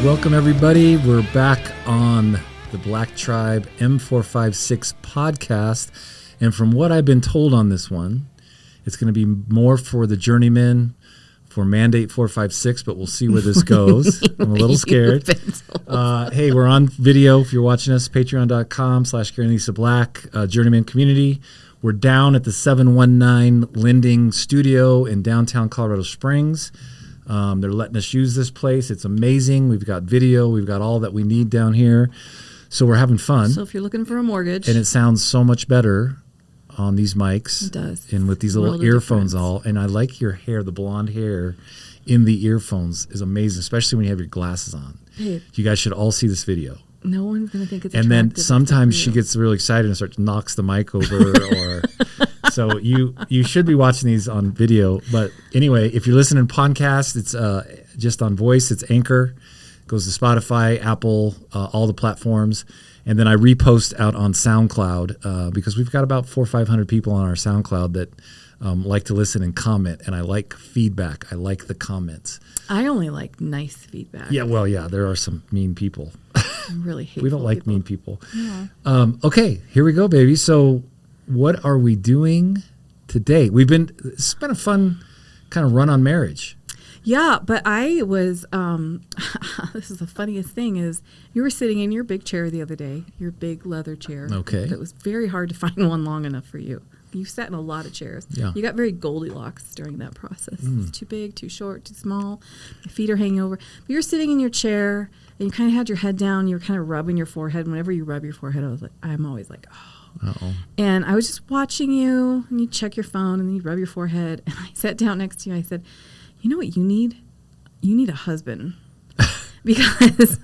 Welcome, everybody. We're back on the BlackTribe M456 podcast. And from what I've been told on this one, it's going to be more for the journeyman, for Mandate 456, but we'll see where this goes. I'm a little scared. Hey, we're on video. If you're watching us, patreon.com/Gary and Lisa Black, Journeyman Community. We're down at the 719 Lending Studio in downtown Colorado Springs. They're letting us use this place. It's amazing. We've got video. We've got all that we need down here. So we're having fun. So if you're looking for a mortgage. And it sounds so much better on these mics. It does. And with these little earphones all. And I like your hair. The blonde hair in the earphones is amazing, especially when you have your glasses on. Babe. You guys should all see this video. No one's going to think it's and then sometimes she gets really excited and starts knocks the mic over or so you should be watching these on video. But anyway, if you're listening to podcast, it's just on voice. It's Anchor. It goes to Spotify, Apple, all the platforms. And then I repost out on SoundCloud because we've got about 400 or 500 people on our SoundCloud that like to listen and comment. And I like feedback. I like the comments. I only like nice feedback. Yeah, well, yeah, there are some mean people. I'm really hateful. We don't like mean people. Yeah. Okay, here we go, baby. So what are we doing today? It's been a fun kind of run on marriage. Yeah, but I was, this is the funniest thing is you were sitting in your big chair the other day, your big leather chair. Okay. It was very hard to find one long enough for you. You sat in a lot of chairs. Yeah. You got very Goldilocks during that process. It's too big, too short, too small. My feet are hanging over. But you're sitting in your chair and you kind of had your head down. You were kind of rubbing your forehead. Whenever you rub your forehead, I'm always like, oh. Uh-oh. And I was just watching you, and you check your phone, and then you rub your forehead. And I sat down next to you. I said, you know what you need? You need a husband. Because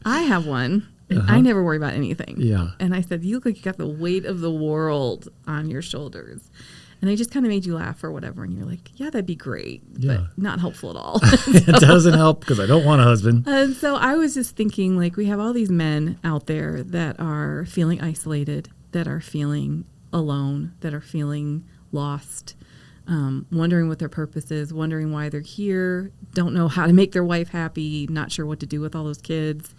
I have one. And I never worry about anything. Yeah. And I said, you look like you got the weight of the world on your shoulders. And I just kind of made you laugh or whatever. And you're like, yeah, that'd be great. Yeah. But not helpful at all. It doesn't help because I don't want a husband. And so I was just thinking, like, we have all these men out there that are feeling isolated, that are feeling alone, that are feeling lost, wondering what their purpose is, wondering why they're here, don't know how to make their wife happy, not sure what to do with all those kids.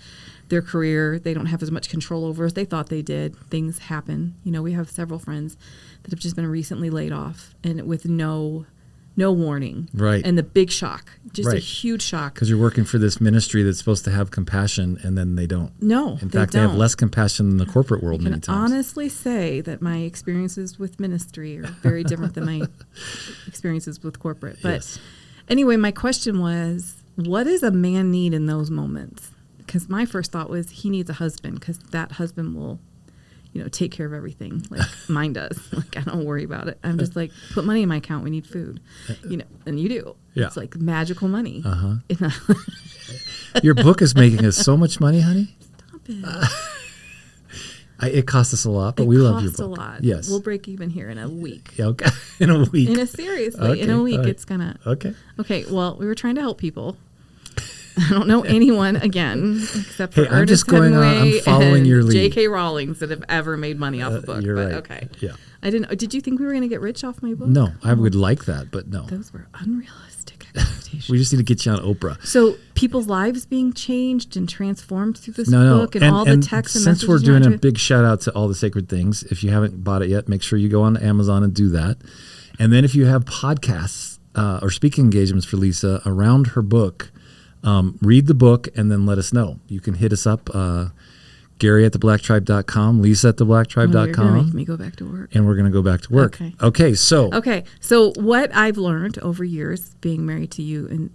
Their career, they don't have as much control over as they thought they did. Things happen. You know, we have several friends that have just been recently laid off and with no warning. Right. And the big shock, just right. a huge shock. Because you're working for this ministry that's supposed to have compassion and then they don't. No, in fact, they have less compassion than the corporate world many times. I can honestly say that my experiences with ministry are very different than my experiences with corporate. But yes. Anyway, my question was, what does a man need in those moments? Because my first thought was he needs a husband because that husband will, take care of everything like mine does. Like I don't worry about it. I'm just like, put money in my account. We need food, and you do. Yeah. It's like magical money. Uh-huh. Your book is making us so much money, honey. Stop it. It costs us a lot, but we love your book. It costs a lot. Yes. We'll break even here in a week. Yeah, okay. In a week. Seriously, okay. in a week, right. It's gonna. Okay. Okay. Well, we were trying to help people. I don't know anyone again except for Hey, I'm Ernest just going Hemingway on. I'm following and your lead. J.K. Rowling's that have ever made money off a book. You're but right. Okay. Yeah. I didn't. Did you think we were going to get rich off my book? No, I would like that, but no. Those were unrealistic expectations. We just need to get you on Oprah. So people's lives being changed and transformed through this No. book and all the texts and since messages. we're doing a big shout out to all the sacred things, if you haven't bought it yet, make sure you go on Amazon and do that. And then if you have podcasts or speaking engagements for Lisa around her book, read the book and then let us know. You can hit us up, Gary at theblacktribe.com, Lisa at theblacktribe.com. You're going to make me go back to work. And we're going to go back to work. Okay, so what I've learned over years being married to you and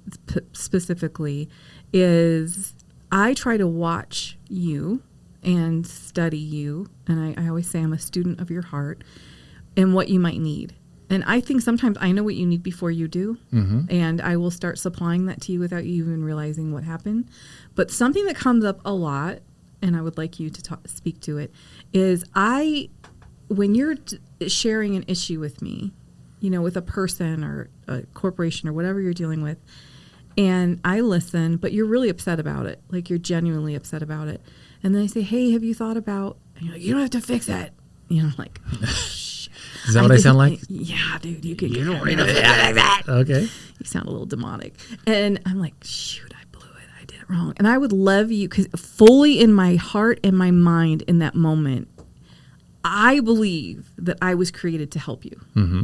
specifically is I try to watch you and study you. And I always say I'm a student of your heart and what you might need. And I think sometimes I know what you need before you do, and I will start supplying that to you without you even realizing what happened. But something that comes up a lot, and I would like you to speak to it, is when you're sharing an issue with me, with a person or a corporation or whatever you're dealing with, and I listen, but you're really upset about it, like you're genuinely upset about it. And then I say, hey, have you thought about, and you're like, you don't have to fix it. Like, is that what I sound like? Yeah, dude, you could. You don't need to like that. Okay. You sound a little demonic. And I'm like, shoot, I blew it. I didn't it wrong. And I would love you, because fully in my heart and my mind in that moment, I believe that I was created to help you. Mm-hmm.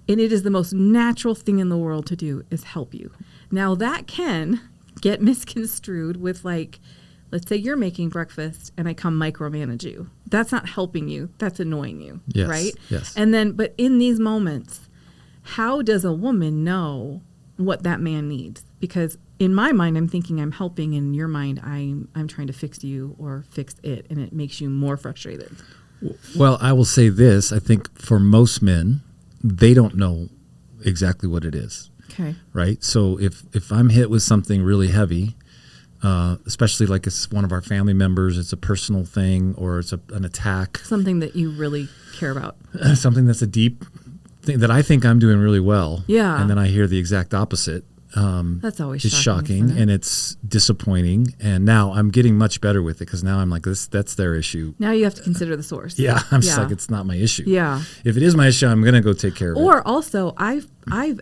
And it is the most natural thing in the world to do, is help you. Now that can get misconstrued with, like, let's say you're making breakfast and I come micromanage you. That's not helping you. That's annoying you. Yes, right? yes. And then, but in these moments, how does a woman know what that man needs? Because in my mind, I'm thinking I'm helping. In your mind, I'm trying to fix you or fix it. And it makes you more frustrated. Well, I will say this. I think for most men, they don't know exactly what it is. Okay. Right? So if I'm hit with something really heavy, especially like it's one of our family members, it's a personal thing, or it's an attack. Something that you really care about. Something that's a deep thing that I think I'm doing really well. Yeah. And then I hear the exact opposite. That's always it's shocking, shocking and it's disappointing. And now I'm getting much better with it, because now I'm like, that's their issue. Now you have to consider the source. Yeah. I'm just like, it's not my issue. Yeah. If it is my issue, I'm going to go take care of it. Or also, I've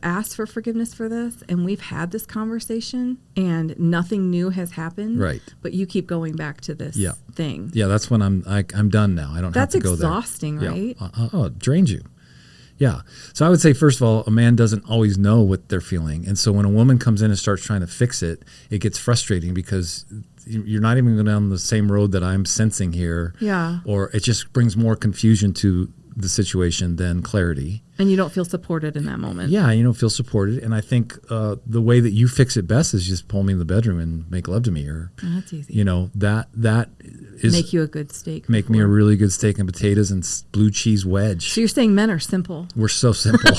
asked for forgiveness for this, and we've had this conversation, and nothing new has happened. Right. But you keep going back to this thing. Yeah, that's when I'm done now. I don't have to go there. That's exhausting, right? Yeah. It drains you. Yeah. So I would say, first of all, a man doesn't always know what they're feeling. And so when a woman comes in and starts trying to fix it, it gets frustrating, because you're not even going down the same road that I'm sensing here. Yeah. Or it just brings more confusion to the situation than clarity. And you don't feel supported in that moment. Yeah, you don't feel supported. And I think the way that you fix it best is just pull me in the bedroom and make love to me. Or, that's easy. You know, that is... Make you a good steak. Make me a really good steak and potatoes and blue cheese wedge. So you're saying men are simple. We're so simple.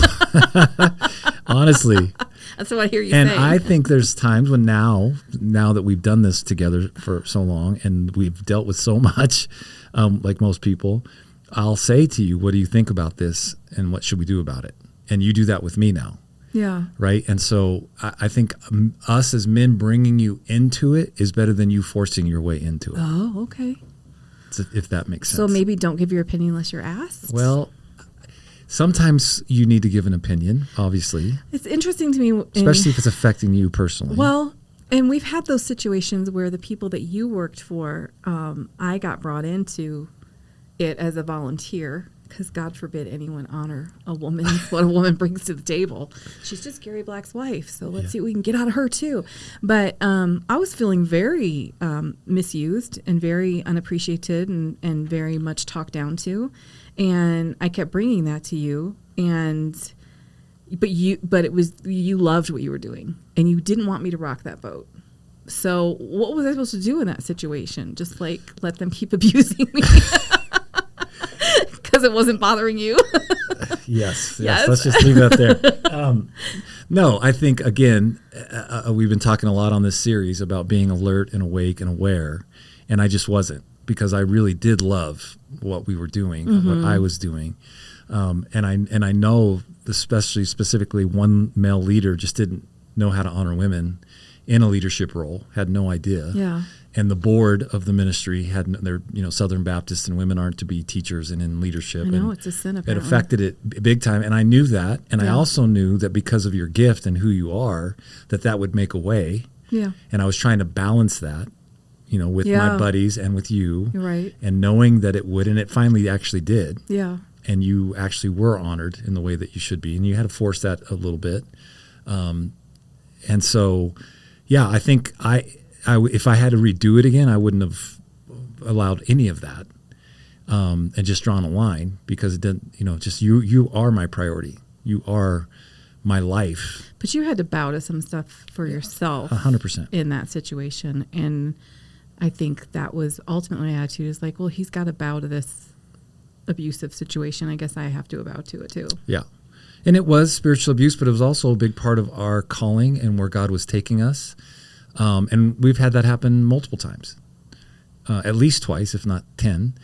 Honestly. That's what I hear you saying. say. And I think there's times when now that we've done this together for so long and we've dealt with so much, like most people, I'll say to you, what do you think about this and what should we do about it? And you do that with me now. Yeah. Right? And so I think us as men bringing you into it is better than you forcing your way into it. Oh, okay. If that makes sense. So maybe don't give your opinion unless you're asked? Well, sometimes you need to give an opinion, obviously. It's interesting to me. Especially if it's affecting you personally. Well, and we've had those situations where the people that you worked for, I got brought into it as a volunteer, because God forbid anyone honor a woman, what a woman brings to the table. She's just Gary Black's wife, so let's see what we can get out of her too. But I was feeling very misused and very unappreciated and very much talked down to, and I kept bringing that to you, but it was, you loved what you were doing, and you didn't want me to rock that boat. So what was I supposed to do in that situation? Just like let them keep abusing me? Because it wasn't bothering you. Yes. Let's just leave that there. No, I think, again, we've been talking a lot on this series about being alert and awake and aware, and I just wasn't, because I really did love what we were doing, what I was doing, and I know, especially specifically, one male leader just didn't know how to honor women in a leadership role, had no idea. Yeah. And the board of the ministry they're Southern Baptist, and women aren't to be teachers and in leadership. I know, and it's a sin, apparently. It affected it big time, and I knew that, and I also knew that because of your gift and who you are, that would make a way. Yeah. And I was trying to balance that, with my buddies and with you. You're right. And knowing that it would, and it finally actually did. Yeah. And you actually were honored in the way that you should be, and you had to force that a little bit. And so, yeah, I think if I had to redo it again, I wouldn't have allowed any of that, and just drawn a line, because it didn't, just you are my priority. You are my life. But you had to bow to some stuff for yourself. 100%. In that situation. And I think that was ultimately my attitude, is like, well, he's got to bow to this abusive situation. I guess I have to bow to it too. Yeah. And it was spiritual abuse, but it was also a big part of our calling and where God was taking us. And we've had that happen multiple times, at least twice, if not 10,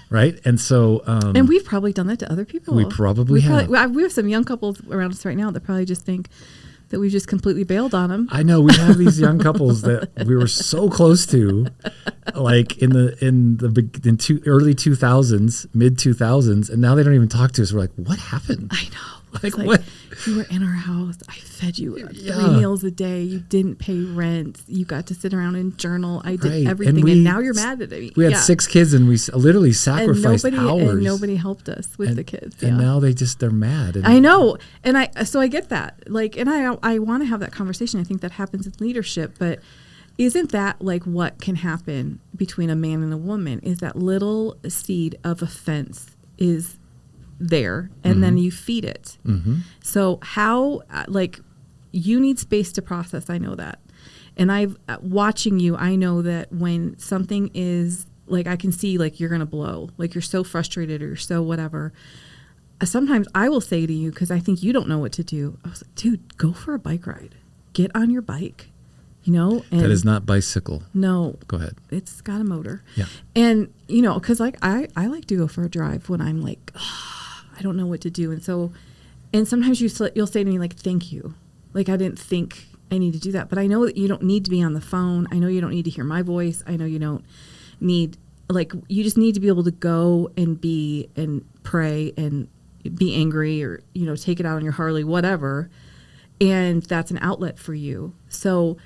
right? And so... and we've probably done that to other people. We probably have. We have some young couples around us right now that probably just think that we just completely bailed on them. I know. We have these young couples that we were so close to, like in early 2000s, mid 2000s, and now they don't even talk to us. We're like, what happened? I know. Like, what? You were in our house. I fed you 3 Yeah. meals a day. You didn't pay rent. You got to sit around and journal. I did Right. everything. And now you're mad at me. We had 6 kids, and we literally sacrificed and hours. nobody helped us with the kids. And now they're mad. And I know. And so I get that. Like, and I want to have that conversation. I think that happens in leadership, but isn't that like what can happen between a man and a woman? Is that little seed of offense is there, and then you feed it. So how, like, you need space to process. I know that. And watching you, I know that when something is like, I can see like you're going to blow, like you're so frustrated or you're so whatever. Sometimes I will say to you, because I think you don't know what to do, I was like, dude, go for a bike ride. Get on your bike. And that is not bicycle. No. Go ahead. It's got a motor. Yeah. And, because like I like to go for a drive when I'm like, I don't know what to do. And sometimes you'll say to me like, thank you. Like, I didn't think I need to do that. But I know that you don't need to be on the phone. I know you don't need to hear my voice. I know you don't need, like, you just need to be able to go and be and pray and be angry or, take it out on your Harley, whatever. And that's an outlet for you. So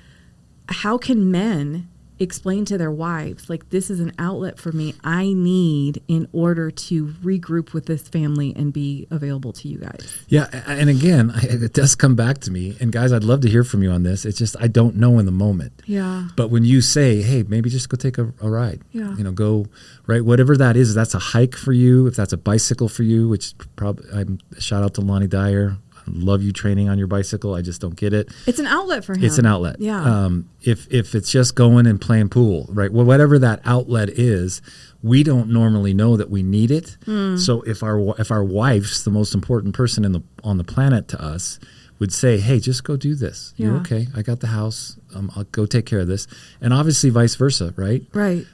how can men explain to their wives, like, this is an outlet for me I need in order to regroup with this family and be available to you guys? Yeah. And again, it does come back to me. And guys, I'd love to hear from you on this. It's just, I don't know in the moment. Yeah. But when you say, hey, maybe just go take a ride, Yeah. Go, right, whatever that is, if that's a hike for you, if that's a bicycle for you, which probably, shout out to Lonnie Dyer. I love you training on your bicycle. I just don't get it. It's an outlet for him. It's an outlet. Yeah. If it's just going and playing pool, right? Well, whatever that outlet is, we don't normally know that we need it. So if our wife's the most important person on the planet to us, would say, hey, just go do this. Yeah. You're okay. I got the house. I'll go take care of this. And obviously vice versa, right? Right.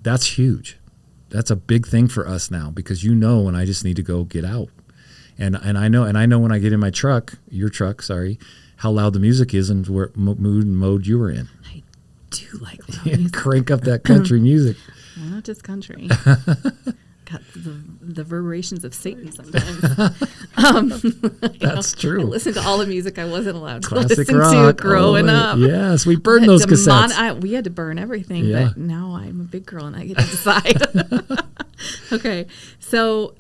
That's huge. That's a big thing for us now, because when I just need to go get out. And I know when I get in my truck, your truck, sorry, how loud the music is and what mood and mode you were in. I do like loud music. Crank up that country music. Well, not just country. Got the reverberations of Satan sometimes. That's true. I listened to all the music I wasn't allowed to Classic listen rock, to growing up. Yes, we burned those cassettes. We had to burn everything, Yeah. but now I'm a big girl and I get to decide. Okay, so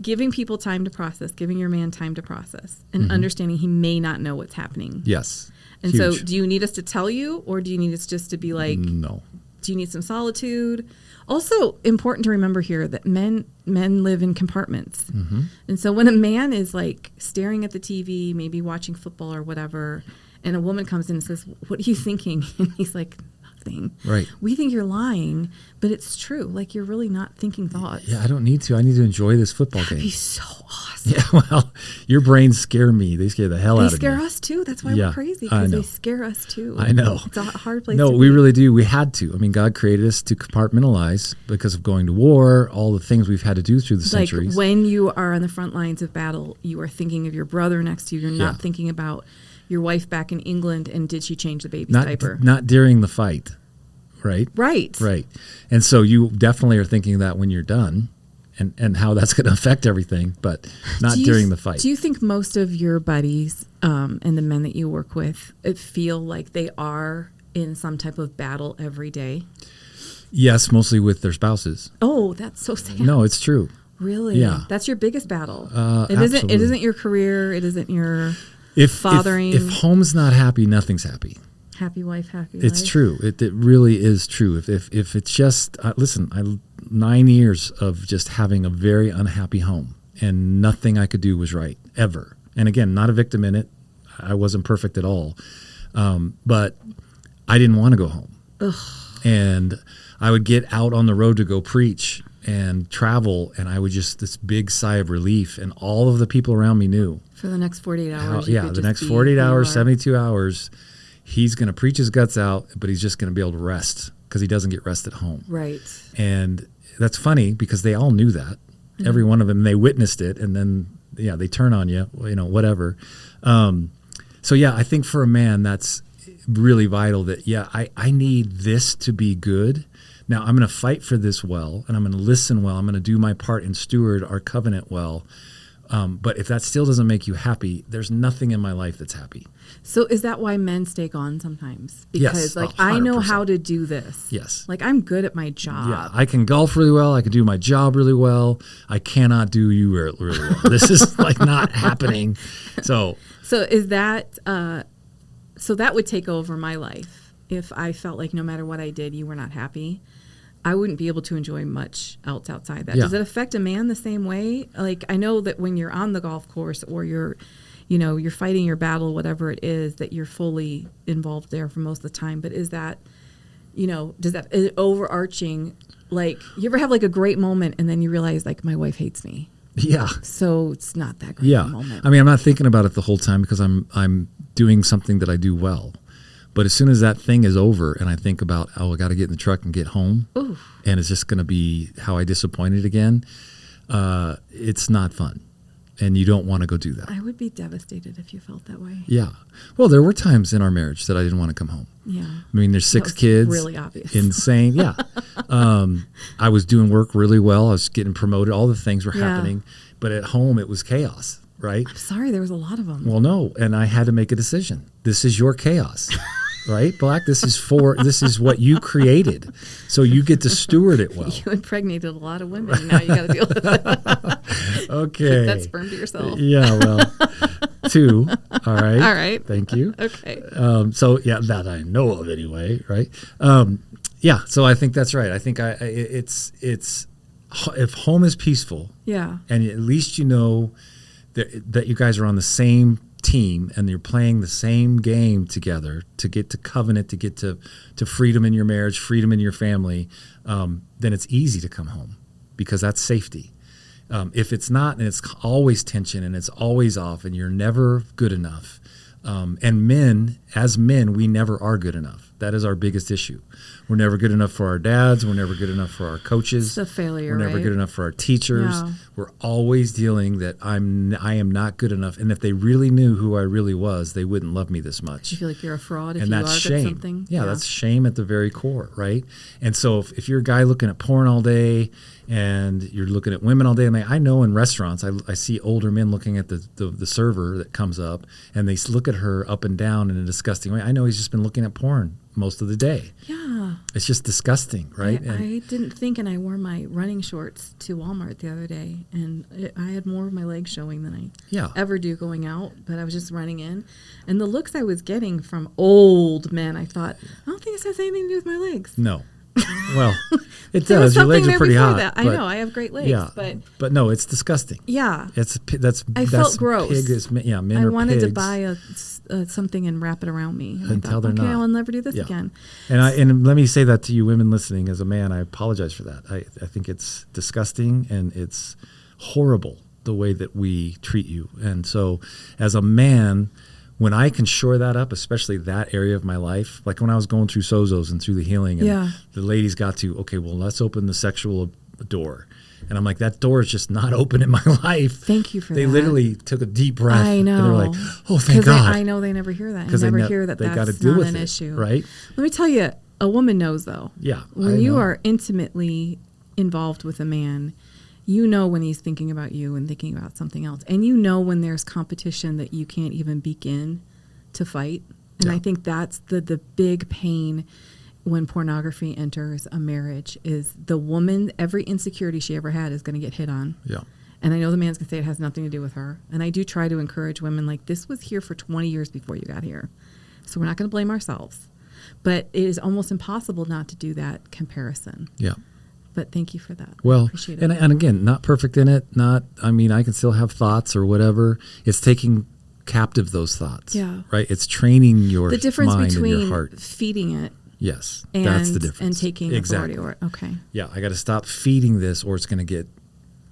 giving people time to process, giving your man time to process, and understanding he may not know what's happening. Yes. And huge. so do you need us to tell you, or do you need us just to be like, No. do you need some solitude? Also important to remember here that men live in compartments. And so when a man is like staring at the TV, maybe watching football or whatever, and a woman comes in and says, what are you thinking? And he's like, nothing. Right. We think you're lying, but it's true. Like, you're really not thinking thoughts. Yeah, I don't need to. I need to enjoy this football That'd game. be so awesome. Yeah, well, your brains scare me. They scare the hell out They of me. scare us too. That's why Yeah, we're crazy, I because know. they scare us too. I know. It's a hard place No, to we be. really do. We had to. I mean, God created us to compartmentalize because of going to war, all the things we've had to do through the Like, centuries. when you are on the front lines of battle, you are thinking of your brother next to you. You're not Yeah. thinking about your wife back in England and did she change the baby's not, diaper? not during the fight, right? Right. Right. And so you definitely are thinking that when you're done and how that's going to affect everything, but not during the fight. Do you think most of your buddies and the men that you work with feel like they are in some type of battle every day? Yes, mostly with their spouses. Oh, that's so sad. No, it's true. Really? Yeah. That's your biggest battle. It absolutely. isn't your career. It isn't your If fathering. If home's not happy, nothing's happy. happy wife, happy It's life. true. It really is true. If it's just listen, 9 years of just having a very unhappy home, and nothing I could do was right ever. And again, not a victim in it. I wasn't perfect at all, but I didn't want to go home. Ugh. And I would get out on the road to go preach and travel, and I would just this big sigh of relief, and all of the people around me knew. For the next 48 hours. you Yeah, could the just next be 48 who you hours, are. 72 hours, he's going to preach his guts out, but he's just going to be able to rest because he doesn't get rest at home. Right. And that's funny because they all knew that. Every one of them, they witnessed it, and then, yeah, they turn on you, whatever. So, yeah, I think for a man, that's really vital that, yeah, I need this to be good. Now, I'm going to fight for this well, and I'm going to listen well. I'm going to do my part and steward our covenant well. But if that still doesn't make you happy, there's nothing in my life that's happy. So is that why men stay gone sometimes? Yes, Because I know 100%. how to do this. Yes. Like I'm good at my job. Yeah, I can golf really well. I can do my job really well. I cannot do you really well. This is like not happening. So is that so that would take over my life if I felt like no matter what I did, you were not happy. I wouldn't be able to enjoy much else outside that. Yeah. Does it affect a man the same way? Like I know that when you're on the golf course or you're fighting your battle, whatever it is, that you're fully involved there for most of the time. But is that, does that overarching, like you ever have like a great moment and then you realize like my wife hates me? yeah. So it's not that great a moment. I mean, I'm not thinking about it the whole time because I'm doing something that I do well. But as soon as that thing is over and I think about, I got to get in the truck and get home, Ooh. and it's just going to be how I disappointed again, it's not fun. And you don't want to go do that. I would be devastated if you felt that way. Yeah. Well, there were times in our marriage that I didn't want to come home. Yeah. I mean, there's 6 That was kids. really obvious. Insane. Yeah. I was doing work really well. I was getting promoted. All the things were happening. But at home, it was chaos, right? I'm sorry, there was a lot of them. Well, no. And I had to make a decision. This is your chaos. Right, Black? This is what you created. So you get to steward it well. You impregnated a lot of women. Now you got to deal with it. Okay. Keep that sperm to yourself. Yeah, well, 2. All right. All right. Thank you. Okay. So yeah, that I know of anyway, right? Yeah. So I think that's right. I think it's if home is peaceful, Yeah. and at least you know that you guys are on the same team and you're playing the same game together to get to covenant, to get to freedom in your marriage, freedom in your family, then it's easy to come home because that's safety. If it's not, and it's always tension and it's always off and you're never good enough, and as men, we never are good enough. That is our biggest issue. We're never good enough for our dads. We're never good enough for our coaches. It's a failure, We're never right? good enough for our teachers. Yeah. We're always dealing that I am not good enough. And if they really knew who I really was, they wouldn't love me this much. You feel like you're a fraud if And you that's are shame. good at something. Yeah, that's shame at the very core, right? And so if you're a guy looking at porn all day and you're looking at women all day, I know in restaurants, I see older men looking at the server that comes up, and they look at her up and down in a disgusting way. I know he's just been looking at porn most of the day. Yeah. It's just disgusting, right? I didn't think, and I wore my running shorts to Walmart the other day, and I had more of my legs showing than I ever do going out, but I was just running in. And the looks I was getting from old men, I thought, I don't think this has anything to do with my legs. No. Well, it There was does. Your legs something are pretty there before hot. that. I know, I have great legs, Yeah, but no, it's disgusting. Yeah. I felt gross. Men I are wanted to pigs. buy something and wrap it around me. And Until I thought, they're not. I'll never do this Yeah. again. And let me say that to you women listening. As a man, I apologize for that. I think it's disgusting and it's horrible the way that we treat you. And so as a man, when I can shore that up, especially that area of my life, like when I was going through Sozos and through the healing, and the ladies got to, okay, well, let's open the sexual door. And I'm like, that door is just not open in my life. Thank you for that. They literally took a deep breath. I know. And they're like, oh, thank God. I know they never hear that. I Because never hear that they got to that's deal not with an it, issue. right? Let me tell you, a woman knows, though. Yeah. When you are intimately involved with a man, you know when he's thinking about you and thinking about something else. And you know when there's competition that you can't even begin to fight. And I think that's the big pain when pornography enters a marriage is the woman, every insecurity she ever had is going to get hit on. Yeah. And I know the man's going to say it has nothing to do with her. And I do try to encourage women like, this was here for 20 years before you got here. So we're not going to blame ourselves. But it is almost impossible not to do that comparison. Yeah. But thank you for that. Well, I appreciate it. and again, not perfect in it. I can still have thoughts or whatever. It's taking captive those thoughts. Yeah. Right? It's training your the difference mind and your between heart. feeding it Yes. and, that's the difference. and taking authority over it. Okay. Yeah. I got to stop feeding this or it's going to get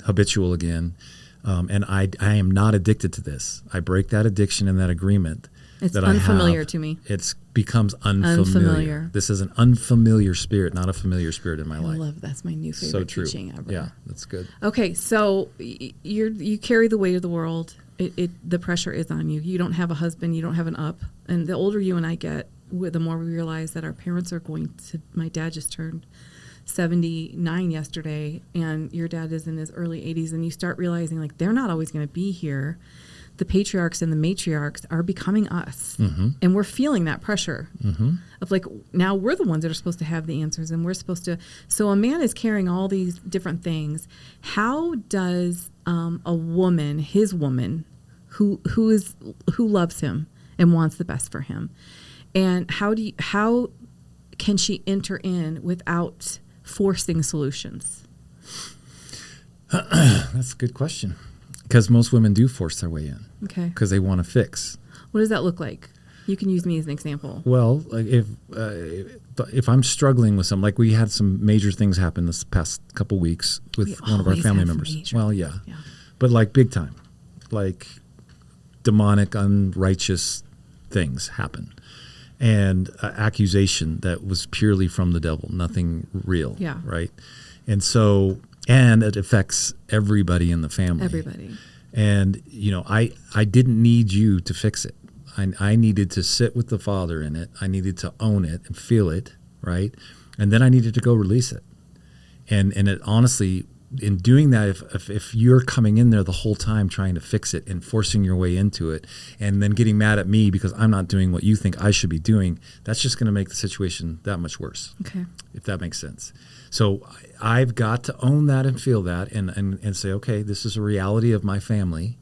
habitual again. And I am not addicted to this. I break that addiction and that agreement. It's that unfamiliar I have. to me. It becomes unfamiliar. This is an unfamiliar spirit, not a familiar spirit in my life. I love that's my new favorite So true. teaching ever. Yeah, that's good. Okay, so you carry the weight of the world. The pressure is on you. You don't have a husband. You don't have an up. And the older you and I get, the more we realize that our parents are going to. My dad just turned 79 yesterday, and your dad is in his early 80s, and you start realizing like they're not always going to be here. The patriarchs and the matriarchs are becoming us, and we're feeling that pressure of like, now we're the ones that are supposed to have the answers, and we're supposed to. So a man is carrying all these different things. How does a woman, his woman, who loves him and wants the best for him, and how can she enter in without forcing solutions? That's a good question. Because most women do force their way in. Okay. Because they want to fix. What does that look like? You can use me as an example. Well, like if I'm struggling with something, like we had some major things happen this past couple weeks with one of our family members. Well, yeah. But like big time. Like demonic, unrighteous things happen. And accusation that was purely from the devil, nothing real. Yeah. Right? And so... And it affects everybody in the family. Everybody. And, you know, I didn't need you to fix it. I needed to sit with the Father in it. I needed to own it and feel it, right? And then I needed to go release it. And it honestly, in doing that, if you're coming in there the whole time trying to fix it and forcing your way into it and then getting mad at me because I'm not doing what you think I should be doing, that's just going to make the situation that much worse. Okay. If that makes sense. So I've got to own that and feel that and say, okay, this is a reality of my family.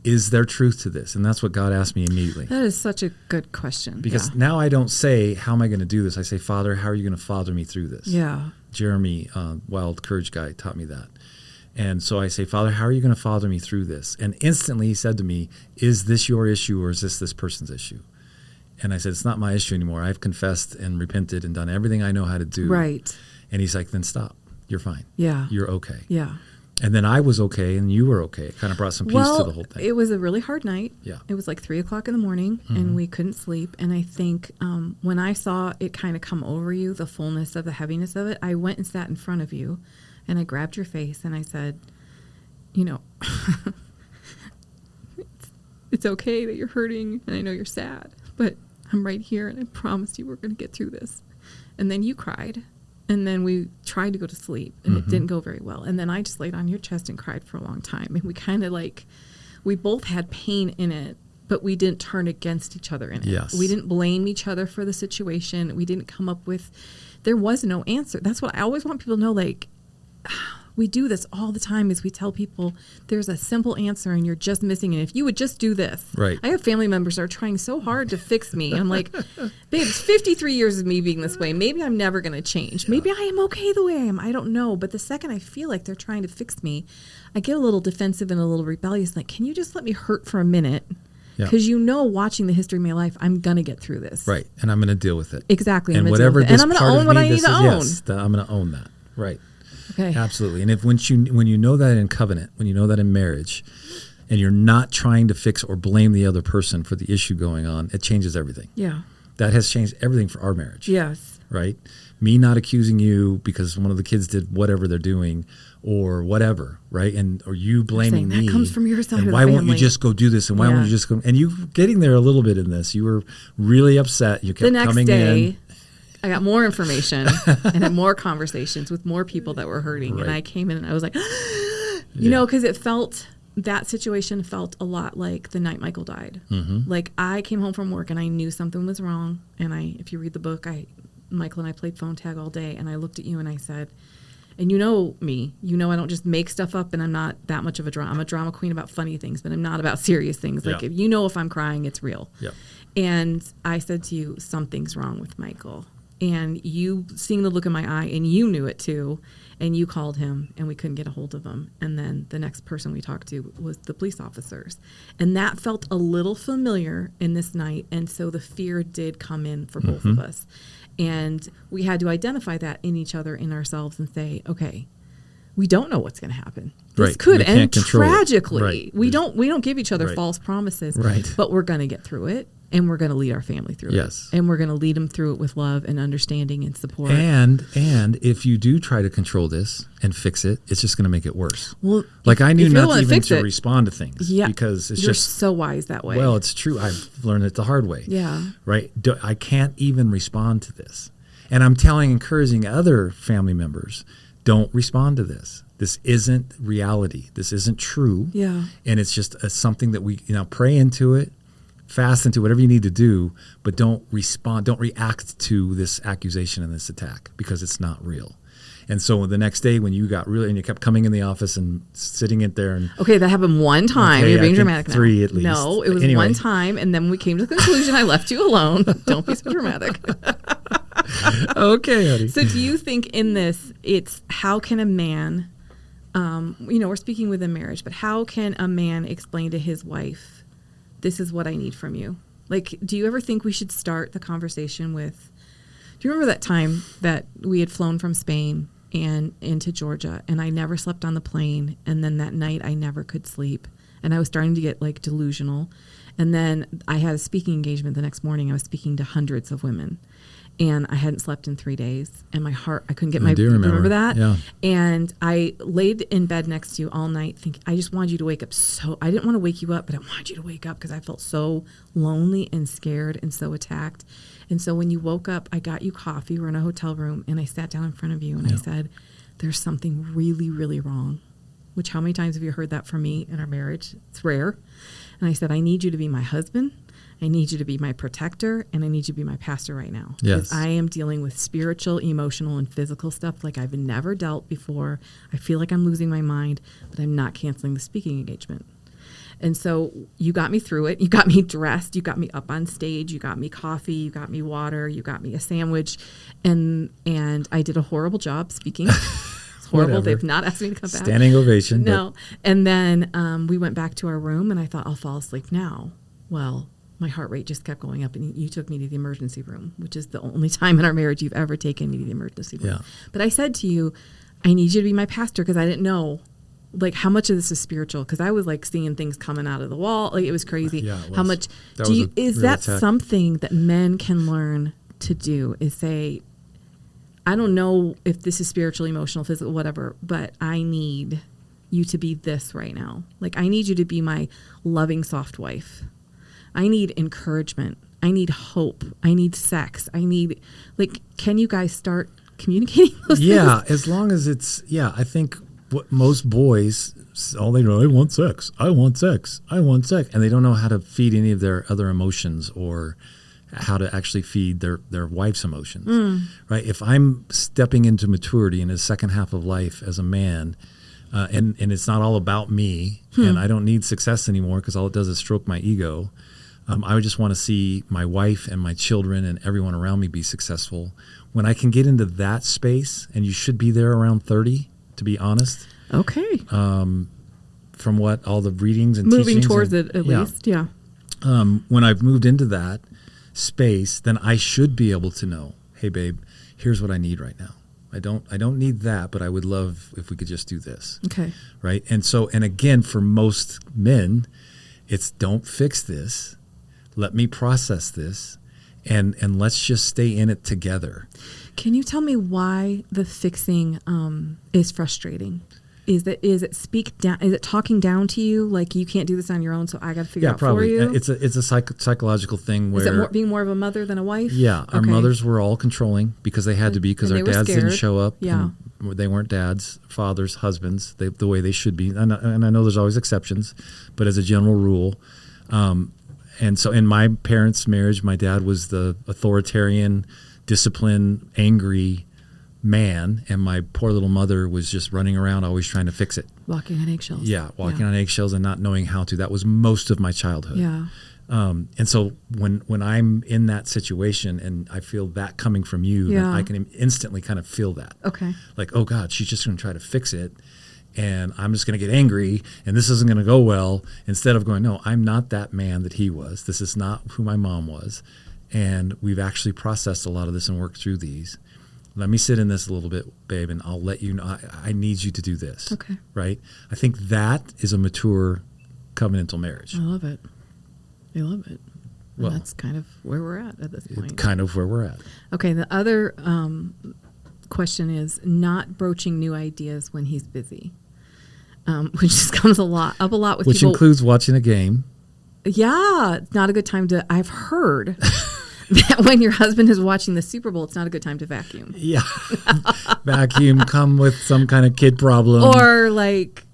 Is there truth to this? And that's what God asked me immediately. That is such a good question. Because now I don't say, how am I going to do this? I say, Father, how are you going to father me through this? Yeah. Jeremy, Wild Courage guy, taught me that. And so I say, Father, how are you going to father me through this? And instantly he said to me, is this your issue or is this person's issue? And I said, it's not my issue anymore. I've confessed and repented and done everything I know how to do. Right. And he's like, then stop. You're fine. Yeah. You're okay. Yeah. And then I was okay and you were okay. It kind of brought some peace to the whole thing. It was a really hard night. Yeah. It was like 3:00 in the morning and we couldn't sleep. And I think when I saw it kind of come over you, the fullness of the heaviness of it, I went and sat in front of you and I grabbed your face and I said, you know, it's okay that you're hurting and I know you're sad, but I'm right here and I promised you we're going to get through this. And then you cried. And then we tried to go to sleep, and it didn't go very well. And then I just laid on your chest and cried for a long time. And we kind of we both had pain in it, but we didn't turn against each other in it. Yes. We didn't blame each other for the situation. We didn't come up with, there was no answer. That's what I always want people to know, like, we do this all the time is we tell people there's a simple answer and you're just missing it. If you would just do this. Right. I have family members that are trying so hard to fix me. I'm like, babe, it's 53 years of me being this way. Maybe I'm never going to change. Yeah. Maybe I am okay the way I am. I don't know. But the second I feel like they're trying to fix me, I get a little defensive and a little rebellious. Like, can you just let me hurt for a minute? Because watching the history of my life, I'm going to get through this. Right. And I'm going to deal with it. Exactly. And whatever this I'm going to own what I need to own. Yes, I'm going to own that. Right. Okay. Absolutely. And when you know that in covenant, when you know that in marriage, and you're not trying to fix or blame the other person for the issue going on, it changes everything. Yeah. That has changed everything for our marriage. Yes. Right? Me not accusing you because one of the kids did whatever they're doing or whatever, right? Or you blaming me. That comes from your side of the why won't family. you just go do this? And why won't you just go? And you getting there a little bit in this. You were really upset. You kept coming in. I got more information and had more conversations with more people that were hurting. Right. And I came in and I was like, you know, because that situation felt a lot like the night Michael died. Mm-hmm. Like I came home from work and I knew something was wrong. And if you read the book, Michael and I played phone tag all day. And I looked at you and I said, and you know me, I don't just make stuff up and I'm not that much of a drama. I'm a drama queen about funny things, but I'm not about serious things. Like if I'm crying, it's real. Yeah. And I said to you, something's wrong with Michael. And you seeing the look in my eye, and you knew it too, and you called him, and we couldn't get a hold of him. And then the next person we talked to was the police officers. And that felt a little familiar in this night, and so the fear did come in for both of us. And we had to identify that in each other, in ourselves, and say, okay, we don't know what's going to happen. This could end tragically. Right. We don't give each other false promises, but we're going to get through it. And we're going to lead our family through it. And we're going to lead them through it with love and understanding and support. And if you do try to control this and fix it, it's just going to make it worse. Well, I knew not even to respond to things. Yeah, because you're so wise that way. Well, it's true. I've learned it the hard way. Yeah. Right? I can't even respond to this. And I'm encouraging other family members, don't respond to this. This isn't reality. This isn't true. Yeah. And it's just something that we, pray into it, fast into whatever you need to do, but don't react to this accusation and this attack because it's not real. And so the next day when you got really, and you kept coming in the office and sitting in there and... Okay, that happened one time. Okay, You're being dramatic 3 now. at least. No, it was Anyway. one time, and then we came to the conclusion I left you alone. Don't be so dramatic. Okay, honey. So do you think in this, it's how can a man, we're speaking within marriage, but how can a man explain to his wife, this is what I need from you? Like, do you ever think we should start the conversation with, do you remember that time that we had flown from Spain and into Georgia, and I never slept on the plane, and then that night I never could sleep, and I was starting to get like delusional, and then I had a speaking engagement the next morning. I was speaking to hundreds of women, and I hadn't slept in 3 days, and my heart, I couldn't get my, remember that? Yeah. And I laid in bed next to you all night thinking, I just wanted you to wake up. I didn't want to wake you up, but I wanted you to wake up because I felt so lonely and scared and so attacked. And so when you woke up, I got you coffee. We're in a hotel room, and I sat down in front of you, and I said, there's something really, really wrong. Which, how many times have you heard that from me in our marriage? It's rare. And I said, I need you to be my husband. I need you to be my protector, and I need you to be my pastor right now. Yes. Because I am dealing with spiritual, emotional, and physical stuff like I've never dealt before. I feel like I'm losing my mind, but I'm not canceling the speaking engagement. And so you got me through it. You got me dressed. You got me up on stage. You got me coffee. You got me water. You got me a sandwich. And I did a horrible job speaking. It's horrible. They've not asked me to come back. Standing ovation. No. And then we went back to our room, and I thought, I'll fall asleep now. Well, my heart rate just kept going up, and you took me to the emergency room, which is the only time in our marriage you've ever taken me to the emergency room. Yeah. But I said to you, I need you to be my pastor, because I didn't know like how much of this is spiritual, because I was like seeing things coming out of the wall. Like it was crazy. Yeah, it was. How much is that attack. something that men can learn to do, is say, I don't know if this is spiritual, emotional, physical, whatever, but I need you to be this right now. Like I need you to be my loving, soft wife. I need encouragement. I need hope. I need sex. I need, like, can you guys start communicating those Yeah, things? as long as it's, I think what most boys, all they know, I want sex, I want sex, I want sex. And they don't know how to feed any of their other emotions or how to actually feed their wife's emotions, right? If I'm stepping into maturity in the second half of life as a man, and it's not all about me, and I don't need success anymore because all it does is stroke my ego, I would just want to see my wife and my children and everyone around me be successful. When I can get into that space, and you should be there around 30, to be honest. Okay. From what all the readings and Moving teachings towards it at least, yeah. When I've moved into that space, then I should be able to know, hey babe, here's what I need right now. I don't need that, but I would love if we could just do this. Okay. Right? And again, for most men, it's don't fix this. Let me process this, and let's just stay in it together. Can you tell me why the fixing is frustrating? Is it speak down? Is it talking down to you, like you can't do this on your own, so I got to figure it out probably. for you? It's a psychological thing where is it being more of a mother than a wife? Yeah, our Okay. mothers were all controlling because they had to be, because And our they were dads didn't scared. show up. Yeah. And they weren't dads, fathers, husbands, the way they should be. And I know there's always exceptions, but as a general rule. And so in my parents' marriage, my dad was the authoritarian, disciplined, angry man, and my poor little mother was just running around always trying to fix it. Walking on eggshells. Yeah, walking on eggshells and not knowing how to. That was most of my childhood. Yeah. And so when I'm in that situation and I feel that coming from you, then I can instantly kind of feel that. Okay. Like, oh God, she's just going to try to fix it, and I'm just going to get angry, and this isn't going to go well. Instead of going, no, I'm not that man that he was. This is not who my mom was. And we've actually processed a lot of this and worked through these. Let me sit in this a little bit, babe, and I'll let you know. I need you to do this. Okay. Right? I think that is a mature covenantal marriage. I love it. I love it. Well, that's kind of where we're at this point. It's kind of where we're at. Okay. The other question is not broaching new ideas when he's busy, which just comes up a lot with Which people. includes watching a game. Yeah, it's not a good time to. I've heard that when your husband is watching the Super Bowl, it's not a good time to vacuum. Yeah. Vacuum, come with some kind of kid problem. Or like,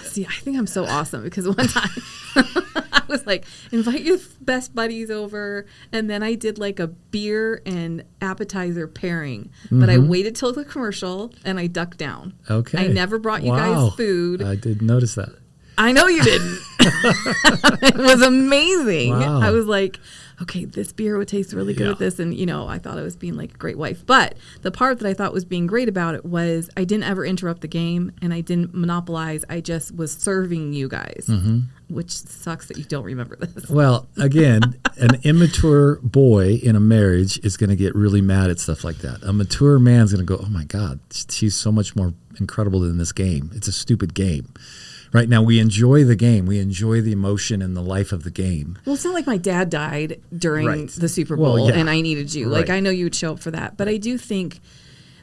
see, I think I'm so awesome because one time I was like, invite your best buddies over. And then I did like a beer and appetizer pairing. But I waited till the commercial and I ducked down. Okay. I never brought you guys food. I didn't notice that. I know you didn't. It was amazing. Wow. I was like, okay, this beer would taste really good with this. And, you know, I thought I was being like a great wife. But the part that I thought was being great about it was I didn't ever interrupt the game and I didn't monopolize. I just was serving you guys, which sucks that you don't remember this. Well, again, an immature boy in a marriage is going to get really mad at stuff like that. A mature man's going to go, oh my God, she's so much more incredible than this game. It's a stupid game. Right now, we enjoy the game. We enjoy the emotion and the life of the game. Well, it's not like my dad died during the Super Bowl and I needed you. Like, I know you would show up for that. But I do think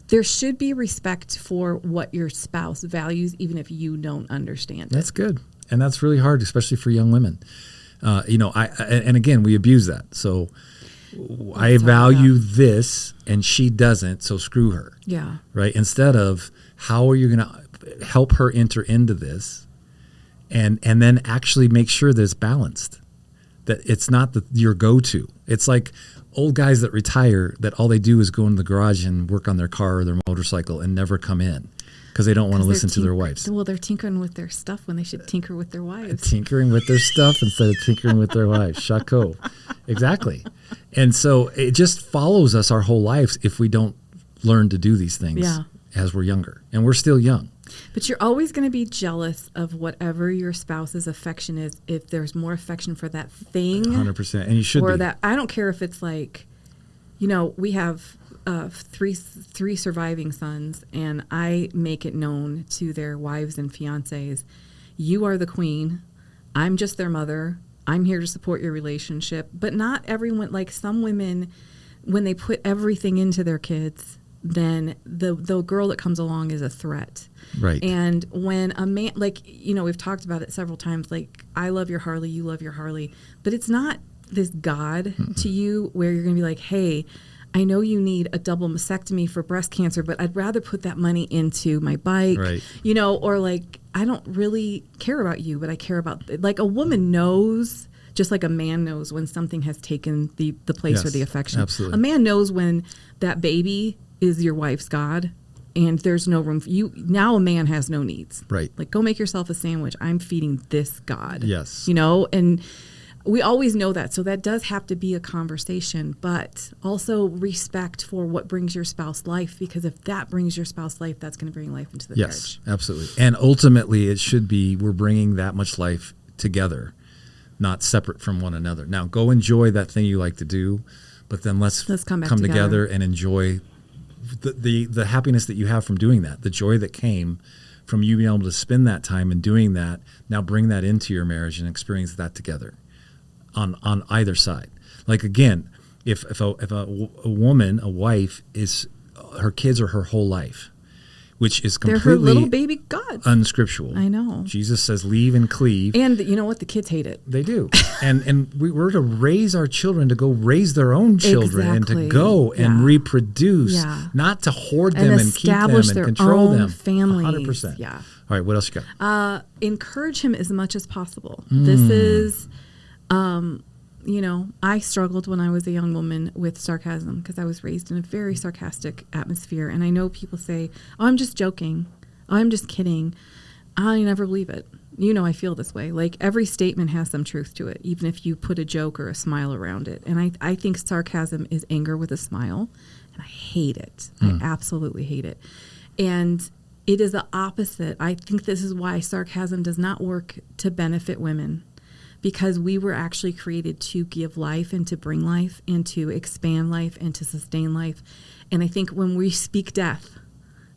there should be respect for what your spouse values, even if you don't understand it. That's good. And that's really hard, especially for young women. You know, and again, we abuse that. So I value this and she doesn't, so screw her. Yeah. Right? Instead of how are you going to help her enter into this? And then actually make sure that it's balanced, that it's not your go-to. It's like old guys that retire that all they do is go into the garage and work on their car or their motorcycle and never come in because they don't want to listen to their wives. Well, they're tinkering with their stuff when they should tinker with their wives. Tinkering with their stuff instead of tinkering with their wives. Chaco. Exactly. And so it just follows us our whole lives if we don't learn to do these things as we're younger. And we're still young. But you're always going to be jealous of whatever your spouse's affection is if there's more affection for that thing. 100%. And you should be. That, I don't care if it's like, you know, we have three surviving sons, and I make it known to their wives and fiancés, you are the queen. I'm just their mother. I'm here to support your relationship. But not everyone, like some women, when they put everything into their kids, then the girl that comes along is a threat. Right. And when a man, like, you know, we've talked about it several times, like, I love your Harley, you love your Harley, but it's not this God to you where you're going to be like, hey, I know you need a double mastectomy for breast cancer, but I'd rather put that money into my bike, you know, or like, I don't really care about you, but I care about, like, a woman knows, just like a man knows when something has taken the place or the affection. Absolutely. A man knows when that baby is your wife's God and there's no room for you. Now a man has no needs. Right. Like, go make yourself a sandwich. I'm feeding this God. Yes. You know, and we always know that. So that does have to be a conversation, but also respect for what brings your spouse life, because if that brings your spouse life, that's going to bring life into the marriage. Yes, absolutely. And ultimately it should be, we're bringing that much life together, not separate from one another. Now go enjoy that thing you like to do, but then let's come together and enjoy the happiness that you have from doing that, the joy that came from you being able to spend that time and doing that. Now bring that into your marriage and experience that together on either side. Like, again, if a woman, a wife, is her kids are her whole life, which is completely they're her little baby gods. Unscriptural. I know. Jesus says, leave and cleave. And you know what? The kids hate it. They do. and we're to raise our children to go raise their own children and to go and reproduce, not to hoard them and keep them and control them. Families. 100%. Yeah. All right, what else you got? Encourage him as much as possible. This is, you know, I struggled when I was a young woman with sarcasm because I was raised in a very sarcastic atmosphere. And I know people say, oh, I'm just joking. Oh, I'm just kidding. I never believe it. You know, I feel this way. Like, every statement has some truth to it, even if you put a joke or a smile around it. And I think sarcasm is anger with a smile. And I hate it. I absolutely hate it. And it is the opposite. I think this is why sarcasm does not work to benefit women. Because we were actually created to give life and to bring life and to expand life and to sustain life. And I think when we speak death,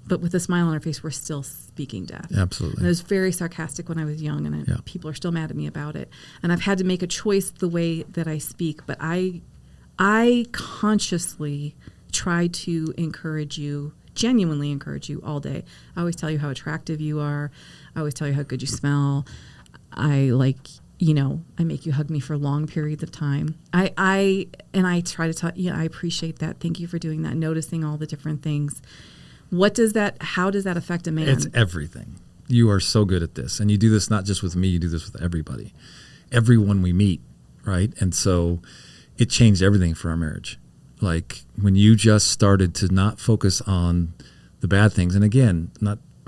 but with a smile on our face, we're still speaking death. Absolutely. And I was very sarcastic when I was young, and people are still mad at me about it. And I've had to make a choice the way that I speak. But I consciously try to encourage you, genuinely encourage you all day. I always tell you how attractive you are. I always tell you how good you smell. I like I make you hug me for long periods of time. I try to talk, I appreciate that. Thank you for doing that, noticing all the different things. How does that affect a man? It's everything. You are so good at this. And you do this not just with me, you do this with everybody. Everyone we meet, right? And so it changed everything for our marriage. Like when you just started to not focus on the bad things. And again,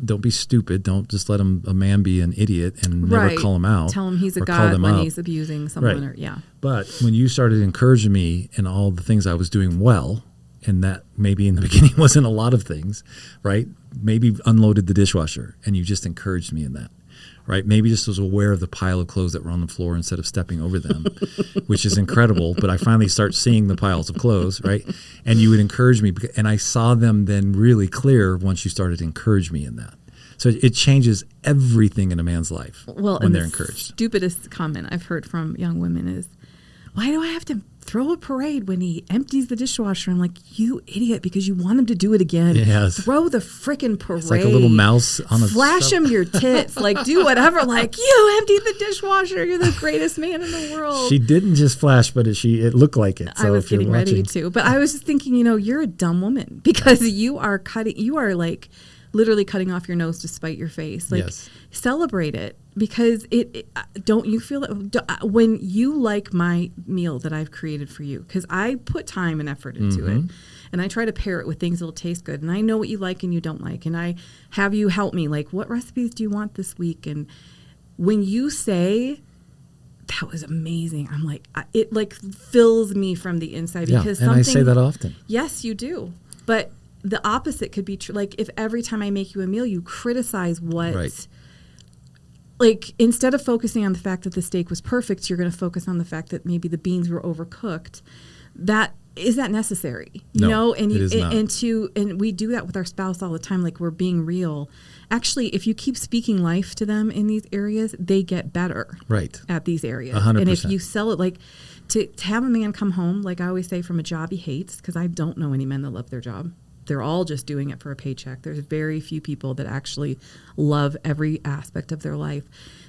don't be stupid. Don't just let a man be an idiot and never call him out. Tell him he's a god when he's abusing someone. Right. But when you started encouraging me in all the things I was doing well, and that maybe in the beginning wasn't a lot of things, right? Maybe unloaded the dishwasher and you just encouraged me in that, right? Maybe just was aware of the pile of clothes that were on the floor instead of stepping over them, which is incredible. But I finally start seeing the piles of clothes, right? And you would encourage me, and I saw them then really clear once you started to encourage me in that. So it changes everything in a man's life when they're encouraged. Stupidest comment I've heard from young women is, why do I have to throw a parade when he empties the dishwasher? I'm like, you idiot, because you want him to do it again. Yes. Throw the freaking parade. It's like a little mouse on a Flash him your tits. Like, do whatever. Like, you emptied the dishwasher. You're the greatest man in the world. She didn't just flash, but it looked like it. So I was getting ready to. But I was just thinking, you're a dumb woman because you are like literally cutting off your nose to spite your face. Like, yes. Celebrate it, because don't you feel that when you like my meal that I've created for you, because I put time and effort into it, and I try to pair it with things that'll taste good, and I know what you like and you don't like, and I have you help me, like, what recipes do you want this week? And when you say that was amazing, I'm like, it like fills me from the inside, because and I say that often. Yes, you do, but the opposite could be true. Like, if every time I make you a meal, you criticize what. Right. Like, instead of focusing on the fact that the steak was perfect, you're going to focus on the fact that maybe the beans were overcooked. Is that necessary? No, And it is not. And we do that with our spouse all the time. Like, we're being real. Actually, if you keep speaking life to them in these areas, they get better. Right. At these areas. 100%. And if you sell it, like, to have a man come home, like I always say, from a job he hates, because I don't know any men that love their job. They're all just doing it for a paycheck. There's very few people that actually love every aspect of their life.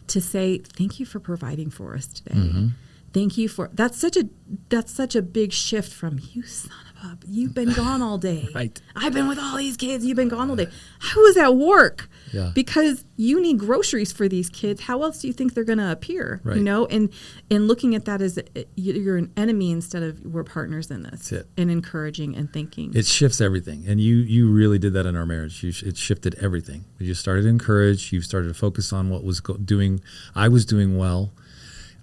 To say, thank you for providing for us today. Mm-hmm. Thank you for, that's such a big shift from, you son of a, you've been gone all day. Right. I've been with all these kids. You've been gone all day. I was at work. Yeah. Because you need groceries for these kids. How else do you think they're going to appear? Right. And looking at that as you're an enemy instead of we're partners in this. That's it. And encouraging and thinking. It shifts everything. And you really did that in our marriage. It shifted everything. You started to encourage. You started to focus on what was I was doing well.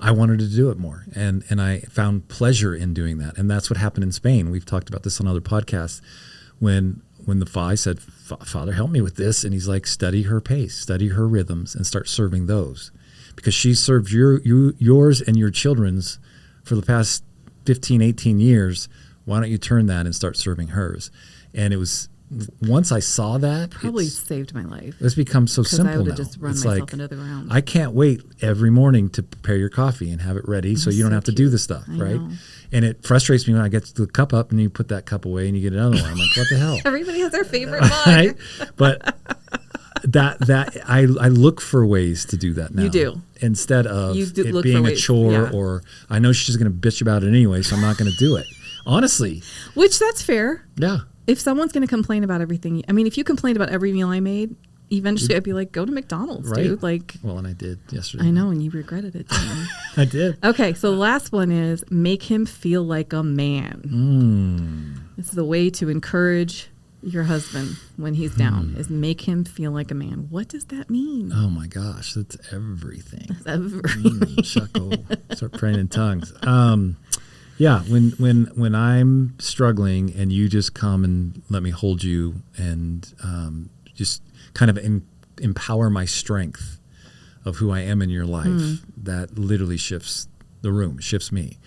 I wanted to do it more, and I found pleasure in doing that. And that's what happened in Spain. We've talked about this on other podcasts. When I said, Father, help me with this. And he's like, study her pace, study her rhythms, and start serving those. Because she served yours and your children's for the past 15, 18 years. Why don't you turn that and start serving hers? And it was, once I saw that, probably saved my life. It's become so simple now. I would have just run myself into the ground. I can't wait every morning to prepare your coffee and have it ready so you don't have to do the stuff, right? And it frustrates me when I get the cup up and you put that cup away and you get another one. I'm like, what the hell? Everybody has their favorite mug. Right? But I look for ways to do that now. You do. Instead of it being a chore or I know she's going to bitch about it anyway, so I'm not going to do it. Honestly. Which that's fair. Yeah. If someone's going to complain about everything, I mean, if you complained about every meal I made, eventually I'd be like, go to McDonald's, right. Dude. Like, well, and I did yesterday. I know, and you regretted it, didn't you? I did. Okay, so the last one is make him feel like a man. This is the way to encourage your husband when he's down, is make him feel like a man. What does that mean? Oh, my gosh. That's everything. That's everything. Shucko. Start praying in tongues. Yeah, when I'm struggling and you just come and let me hold you and just kind of empower my strength of who I am in your life, that literally shifts the room, shifts me.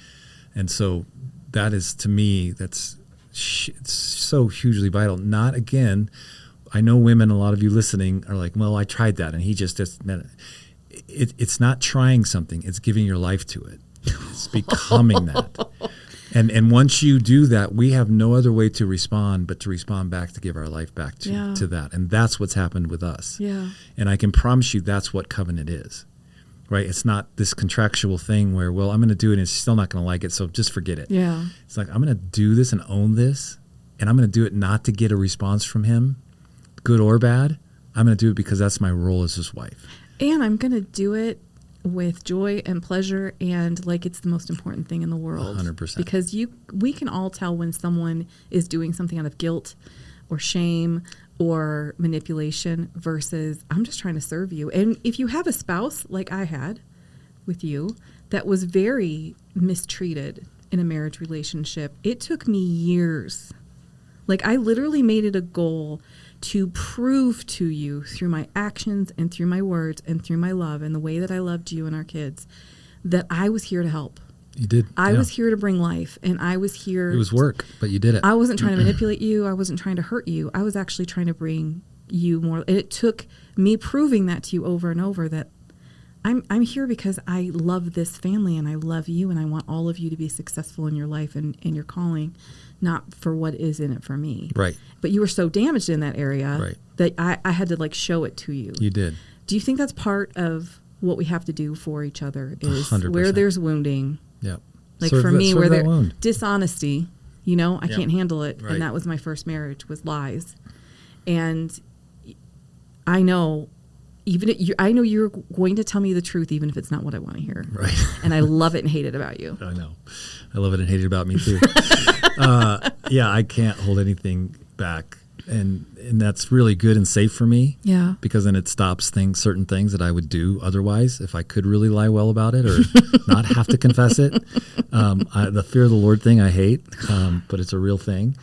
And so that is, to me, it's so hugely vital. Not, again, I know women, a lot of you listening are like, well, I tried that and he just it's not trying something, it's giving your life to it. It's becoming that. And once you do that, we have no other way to respond but to respond back, to give our life back to that. And that's what's happened with us. Yeah. And I can promise you that's what covenant is. right? It's not this contractual thing where, well, I'm going to do it and she's still not going to like it, so just forget it. Yeah. It's like, I'm going to do this and own this, and I'm going to do it not to get a response from him, good or bad. I'm going to do it because that's my role as his wife. And I'm going to do it with joy and pleasure and like it's the most important thing in the world. 100%. Because we can all tell when someone is doing something out of guilt or shame or manipulation versus I'm just trying to serve you. And if you have a spouse like I had with you that was very mistreated in a marriage relationship, it took me years. Like I literally made it a goal to prove to you through my actions and through my words and through my love and the way that I loved you and our kids that I was here to help. You did. I was here to bring life, and I was here. It was work, but you did it. I wasn't trying to manipulate you. I wasn't trying to hurt you. I was actually trying to bring you more. And it took me proving that to you over and over that I'm here because I love this family and I love you and I want all of you to be successful in your life and in your calling, not for what is in it for me. Right. But you were so damaged in that area that I had to like show it to you. You did. Do you think that's part of what we have to do for each other is 100%. Where there's wounding? Yep. Like for me, where there's dishonesty, I can't handle it. Right. And that was my first marriage, was lies. And I know, I know you're going to tell me the truth, even if it's not what I want to hear. Right. And I love it and hate it about you. I know. I love it and hate it about me too. Yeah, I can't hold anything back. And that's really good and safe for me. Yeah. Because then it stops certain things that I would do otherwise if I could really lie well about it or not have to confess it. The fear of the Lord thing I hate, but it's a real thing.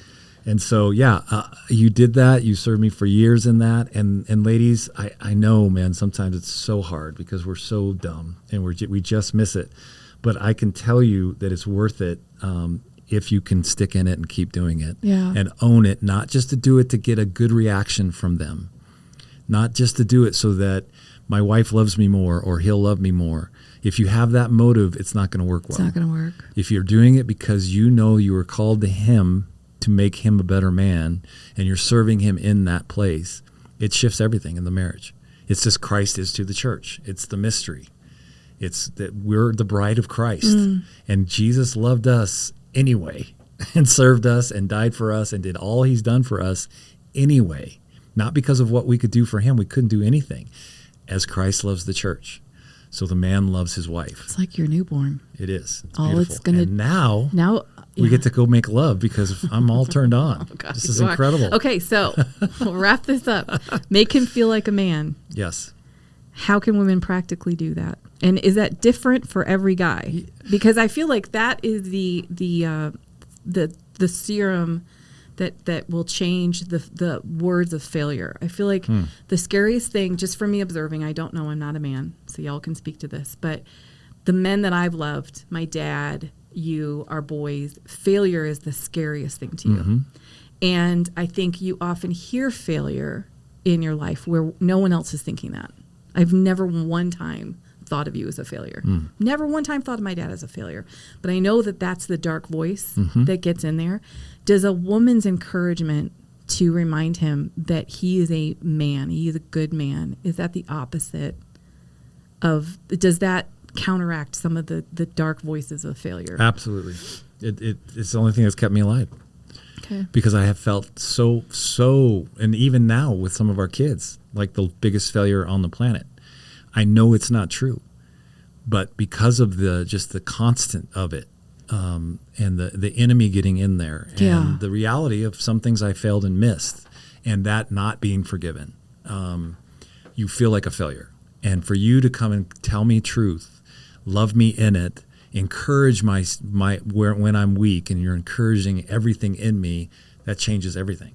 And so, you did that. You served me for years in that. And ladies, I know, man, sometimes it's so hard because we're so dumb and we just miss it. But I can tell you that it's worth it if you can stick in it and keep doing it and own it, not just to do it to get a good reaction from them, not just to do it so that my wife loves me more or he'll love me more. If you have that motive, it's not going to work well. It's not going to work. If you're doing it because you know you were called to him to make him a better man and you're serving him in that place, it shifts everything in the marriage. It's just Christ is to the church. It's the mystery. It's that we're the bride of Christ and Jesus loved us anyway and served us and died for us and did all he's done for us anyway, not because of what we could do for him. We couldn't do anything, as Christ loves the church. So the man loves his wife. It's like your newborn. It is. It's all beautiful. It's gonna and now we get to go make love because I'm all turned on. Oh, God, this is incredible. Okay, so we'll wrap this up. Make him feel like a man. Yes. How can women practically do that? And is that different for every guy? Because I feel like that is the serum that will change the words of failure. I feel like the scariest thing, just from me observing, I don't know, I'm not a man, so y'all can speak to this, but the men that I've loved, my dad, you, our boys, failure is the scariest thing to you. And I think you often hear failure in your life where no one else is thinking that. I've never one time thought of you as a failure. Never one time thought of my dad as a failure. But I know that that's the dark voice that gets in there. Does a woman's encouragement to remind him that he is a man, he is a good man, is that the opposite of, does that counteract some of the dark voices of failure? Absolutely. It's the only thing that's kept me alive. Okay. Because I have felt so, and even now with some of our kids, like the biggest failure on the planet. I know it's not true, but because of the constant of it, and the enemy getting in there, and the reality of some things I failed and missed, and that not being forgiven, you feel like a failure. And for you to come and tell me truth, love me in it, encourage my when I'm weak, and you're encouraging everything in me, that changes everything,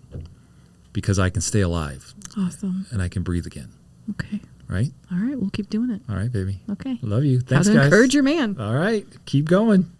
because I can stay alive. Awesome. And I can breathe again. Okay. Right? All right. We'll keep doing it. All right, baby. Okay. Love you. Thanks, How to guys. encourage your man. All right. Keep going.